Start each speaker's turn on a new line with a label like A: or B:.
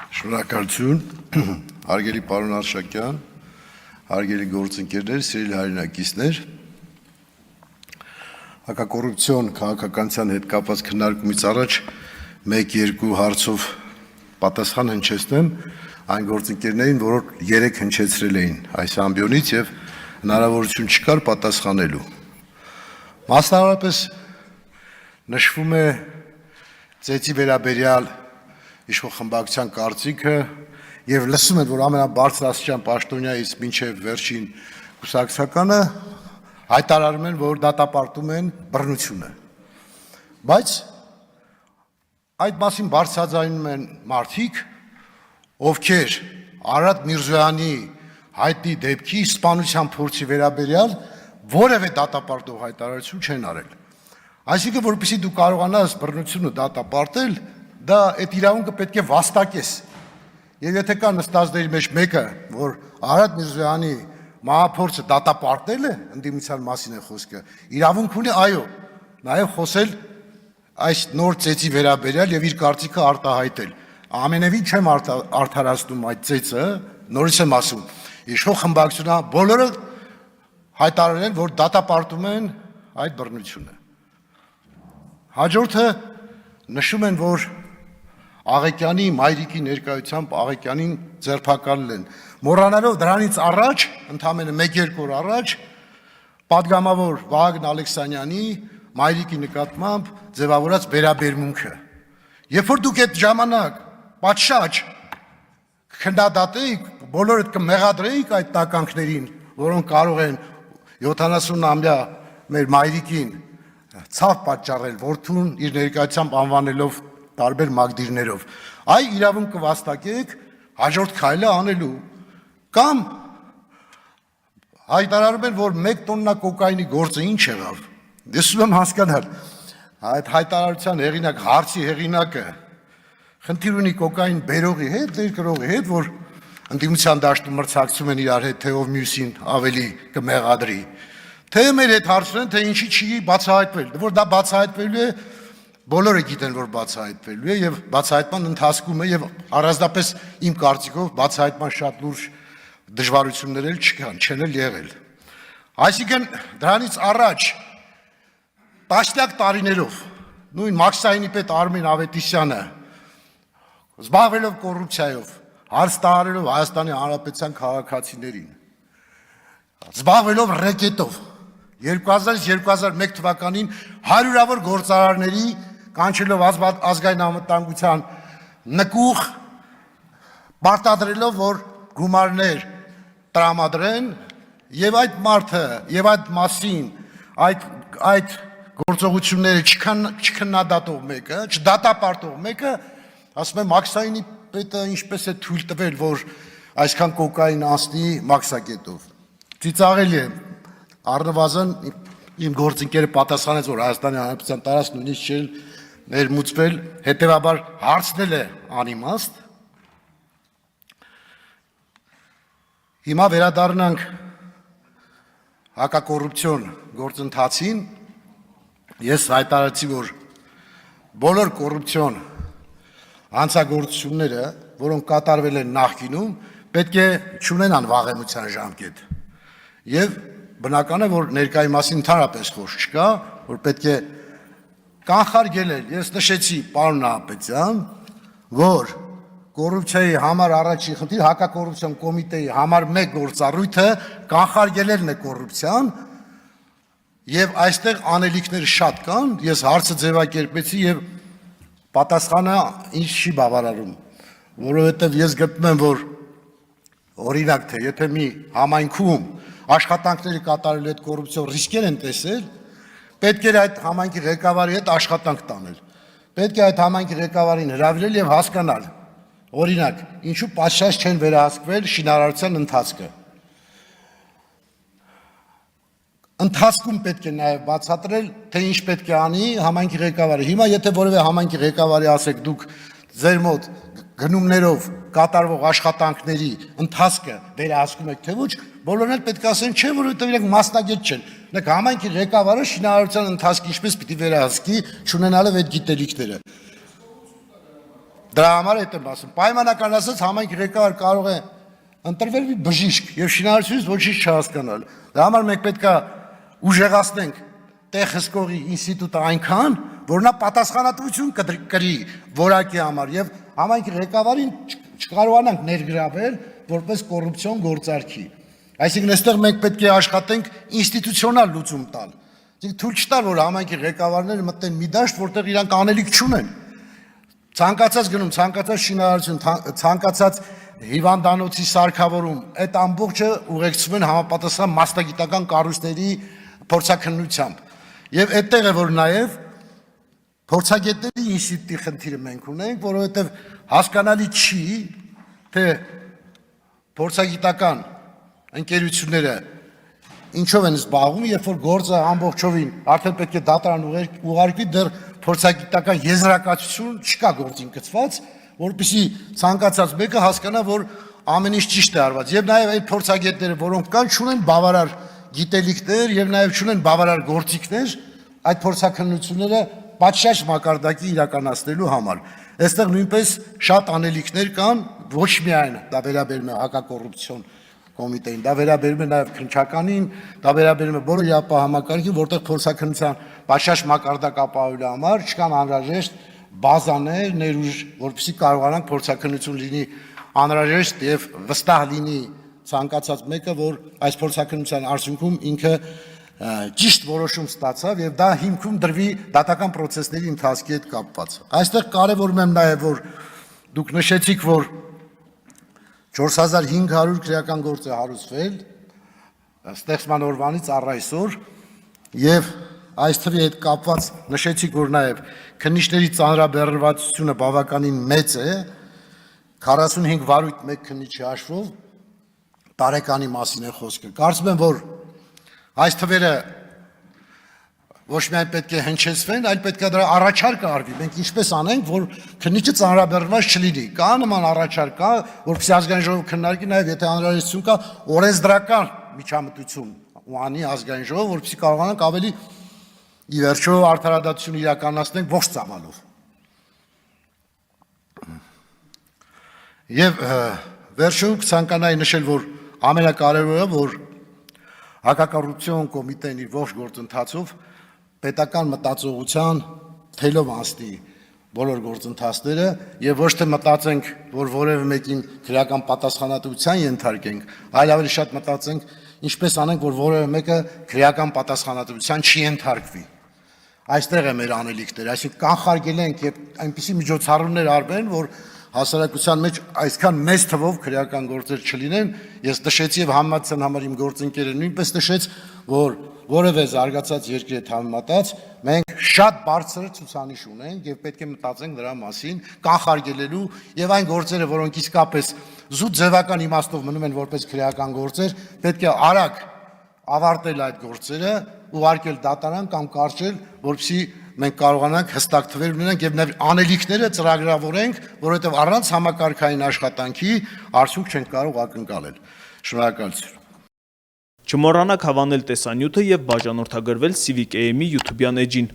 A: Շնորհակալություն, հարգելի պարոն Արշակյան, հարգելի գործընկերներ, սիրելի հայրենակիցներ, հակակոռուպցիոն քաղաքականության հետ կապված քննարկումից առաջ 1-2 հարցով պատասխան հնչեցնեմ այն գործընկերներին, որոնք 3 հնչեցրել էին այս ամբիոնից եւ հնարավորություն չկար պատասխանելու։ Մասնավորապես նշվում է ծեծի վերաբերյալ իշխող խմբակցության կարծիքը եւ լսում են, որ ամենաբարձրաստիճան պաշտոնյայից մինչեւ վերջին կուսակցականը հայտարարում են, որ դատապարտում են բռնությունը։ Բայց այդ մասին բարձրաձայնում են մարդիկ, ովքեր Արադ Միրզոյանի հայտնի դեպքի սպանության փորձի վերաբերյալ որևէ դատապարտող հայտարարություն չեն արել։ Այսինքն, որպեսզի դու կարողանաս բռնությունը դատապարտել, դա այդ իրավունքը պետք է վաստակես։ Եվ եթե կա նստածների մեջ մեկը, որ Արադ Միրզոյանի մահափորձը դատապարտել է, ընդդիմության մասին է խոսքը, իրավունք ունի, այո, նաև խոսել այս նոր ծեծի վերաբերյալ եւ իր կարծիքը արտահայտել։ Ամենևին չեմ արդարացնում այդ ծեծը, նորից եմ ասում, իշխող խմբակցությունը բոլորը հայտարարել են, որ դատապարտում են այդ բռնությունը։ Հաջորդը նշում են, որ Աղեկյանի մայրիկի ներկայությամբ Աղեկյանին ձերբակալել են։ Մոռանալով դրանից առաջ, ընդամենը 1-2 օր առաջ, պատգամավոր Վահագն Ալեքսանյանի մայրիկի նկատմամբ ձևավորած վերաբերմունքը։ Երբ որ դուք այդ ժամանակ պատշաճ քննադատեիք, բոլորդ կմեղադրեիք այդ տականքներին, որոնք կարող են 70-ամյա մեր մայրիկին ցավ պատճառել, որդուն իր ներկայությամբ անվանելով տարբեր մակդիրներով, այ իրավունք կվաստակեք հաջորդ քայլը անելու, կամ հայտարարում են, որ 1 տոննա կոկայինի գործը ինչ եղավ։ Ես ուզում եմ հասկանալ, այդ հայտարարության հեղինակ, հարցի հեղինակը խնդիր ունի կոկային բերողի հետ, ներկրողի հետ, որ ընդդիմության դաշտում մրցակցում են իրար հետ, թե ով մյուսին ավելի կմեղադրի, թե մեր հետ հարցնում են, թե ինչի չի բացահայտվել, որ դա բացահայտվելու է, բոլորը գիտեն, որ բացահայտվելու է եւ բացահայտման ընթացքում է եւ առանձնապես իմ կարծիքով բացահայտման շատ լուրջ դժվարություններ էլ չկան, չեն էլ եղել։ Այսինքն դրանից առաջ տասնյակ տարիներով նույն Մաքսայինի պետ Արմեն Ավետիսյանը զբաղվելով կոռուպցիայով, հարց տարելով Հայաստանի Հանրապետության քաղաքացիներին, զբաղվելով ռեկետով 2000-2001 թվականին հարյուրավոր գործարարների կանչելով ազգային անվտանգության նկուղ պարտադրելով, որ գումարներ տրամադրեն եւ այդ մարդը եւ այդ մասին այդ գործողությունները չքննադատող մեկը, չդատապարտող մեկը, ասում է Մաքսայինի պետը ինչպես է թույլ տվել, որ այսքան կոկային անցնի մաքսակետով։ Ծիծաղելի է, առնվազն իմ գործընկերը պատասխանեց, որ Հայաստանի Հանրապետության տարածք նույնիսկ չէր ներմուծվել, հետևաբար հարցնել է անիմաստ։ Հիմա վերադառնանք հակակոռուպցիոն գործընթացին։ Ես հայտարարեցի, որ բոլոր կոռուպցիոն հանցագործությունները, որոնք կատարվել են նախկինում, պետք է չունենան վաղեմության ժամկետ։ Եվ բնական է, որ ներկայի մասին ընդհանրապես խոսք չկա, որ պետք է կանխարգելել։ Ես նշեցի, պարոն Նահապետյան, որ կոռուպցիայի համար առաջին խնդիր հակակոռուպցիոն կոմիտեի համար 1 գործառույթը կանխարգելելն է կոռուպցիան, եւ այստեղ անելիքները շատ կան, ես հարցը ձևակերպեցի եւ պատասխանը ինձ չի բավարարում, որովհետեւ ես գտնում եմ, որ օրինակ թե եթե մի համայնքում աշխատանքների կատարելու այդ կոռուպցիոն ռիսկեր են տեսել, պետք է այդ համայնքի ղեկավարի հետ աշխատանք տանել։ Պետք է այդ համայնքի ղեկավարին հրավիրել եւ հասկանալ, օրինակ, ինչու պատշաճ չեն վերահսկվել շինարարության ընթացքը։ Ընթացքում պետք է նաեւ բացատրել, թե ինչ պետք է անի համայնքի ղեկավարը։ Հիմա եթե որևէ համայնքի ղեկավարի ասեք, դուք ձեր մոտ գնումներով կատարվող աշխատանքների ընթացքը վերահսկում եք, թե ոչ, բոլորն էլ պետք է ասեն, չէ, որովհետև իրենք մասնագետ չեն։ Նայեք, համայնքի ղեկավարը շինարարության ընթացքը ինչպես պիտի վերահսկի, չունենալով այդ գիտելիքները։ Դրա համար այդ եմ ասում, պայմանական ասած համայնքի ղեկավար կարող է ընտրվել մի բժիշկ եւ շինարարությունից ոչինչ չհասկանալ։ Դրա համար մենք պետք է ուժեղացնենք տեղ հսկողի ինստիտուտը այնքան, որ նա պատասխանատվություն կրի որակի համար եւ համայնքի ղեկավարին չկարողանանք ներգրավել որպես կոռուպցիոն գործարքի։ Այսինքն այստեղ մենք պետք է աշխատենք ինստիտուցիոնալ լուծում տալ։ Իսկ թույլ չտալ, որ համայնքի ղեկավարները մտնեն մի դաշտ, որտեղ իրանք անելիք չունեն։ Ցանկացած գնում, ցանկացած շինարարություն, ցանկացած հիվանդանոցի սարքավորում, այդ ամբողջը ուղեկցվում են համապատասխան մասնագիտական կառույցների փորձաքննությամբ։ Եվ այդտեղ է որ նաև փորձագետների ինստիտուտի խնդիրը մենք ունենք, որովհետև հասկանալի չի, թե փորձագիտական ընկերությունները ինչով են զբաղվում, երբ որ գործը ամբողջովին արդեն պետք է դատարան ուղարկվի, դեռ փորձագիտական եզրակացություն չկա գործին գծված, որպեսզի ցանկացած մեկը հասկանա, որ ամեն ինչ ճիշտ է արված։ Եվ նաև այդ փորձագետները, որոնք կան, չունեն բավարար գիտելիքներ եւ նաև չունեն բավարար գործիքներ այդ փորձաքննությունները պատշաճ մակարդակի իրականացնելու համար։ Այստեղ նույնպես շատ անելիքներ կան, ոչ միայն դա վերաբերում է հակակոռուպցիոն կոմիտեին, դա վերաբերում է նաև քննչականին, դա վերաբերում է բոլոր իրավապահ համակարգին, որտեղ փորձաքննության պատշաճ մակարդակ ապահովելու համար չկան անհրաժեշտ բազաներ, ներուժ, որպեսզի կարողանանք փորձաքննություն լինի անհրաժեշտ եւ վստահ լինի ցանկացած մեկը, որ այս փորձաքննության արդյունքում ինքը ճիշտ որոշում ստացավ եւ դա հիմքում դրվի դատական process-ների ընթացքի հետ կապված։ Այստեղ կարևորում եմ նաեւ, որ դուք նշեցիք, որ 4500 քրեական գործ է հարուցվել ստեղծման օրվանից առ այսօր եւ այս թվի հետ կապված նշեցիք, որ նաեւ քննիչների ծանրաբեռնվածությունը բավականին մեծ է, 45 վարույթ մեկ քննիչի հաշվով տարեկանի մասին է խոսքը։ Կարծում եմ, որ այս թվերը ոչ միայն պետք է հնչեցվեն, այլ պետք է դրա առաջարկը արվի։ Մենք ինչպես անենք, որ քննիչը ծանրաբեռնված չլինի։ Կա նման առաջարկ կա, որպեսզի ազգային ժողովը քննարկի, նաև եթե անհրաժեշտություն կա, օրենսդրական միջամտություն անի ազգային ժողովը, որպեսզի կարողանանք ավելի ի վերջո արդարադատություն իրականացնենք ողջ ծավալով։ Եվ վերջում ցանկանայի նշել, որ ամենակարևորը, որ հակակոռուպցիոն կոմիտեն իր ողջ գործընթացով պետական մտածողության թելով անցնի բոլոր գործընթացները եւ ոչ թե մտածենք, որ որևէ մեկին քրեական պատասխանատվության ենթարկենք, այլ ավելի շատ մտածենք, ինչպես անենք, որ որևէ մեկը քրեական պատասխանատվության չի ենթարկվի։ Այստեղ է մեր անելիքները, այսինքն կանխարգել ենք եւ այնպիսի միջոցառումներ արվեն, որ հասարակության մեջ այսքան մեծ թվով քրեական գործեր չլինեն։ Ես նշեցի եւ համացան համար իմ գործընկերը նույնպես նշեց, որ որևէ զարգացած երկրի հետ համեմատած մենք շատ բարձր ցուցանիշ ունենք եւ պետք է մտածենք դրա մասին, կանխարգելելու եւ այն գործերը, որոնք իսկապես զուտ ձևական իմաստով մնում են որպես քրեական գործեր, պետք է արագ ավարտել այդ գործերը, ուղարկել դատարան կամ կարճել, որպեսզի մենք կարողանանք հստակ թվեր ունենանք եւ նաեւ անելիքները ծրագրավորենք, որովհետեւ առանց համակարգային աշխատանքի արդյունք չենք կարող ակնկալել։ Շնորհակալություն։
B: Չմոռանաք հավանել տեսանյութը եւ բաժանորդագրվել Civic AM-ի YouTube-յան էջին։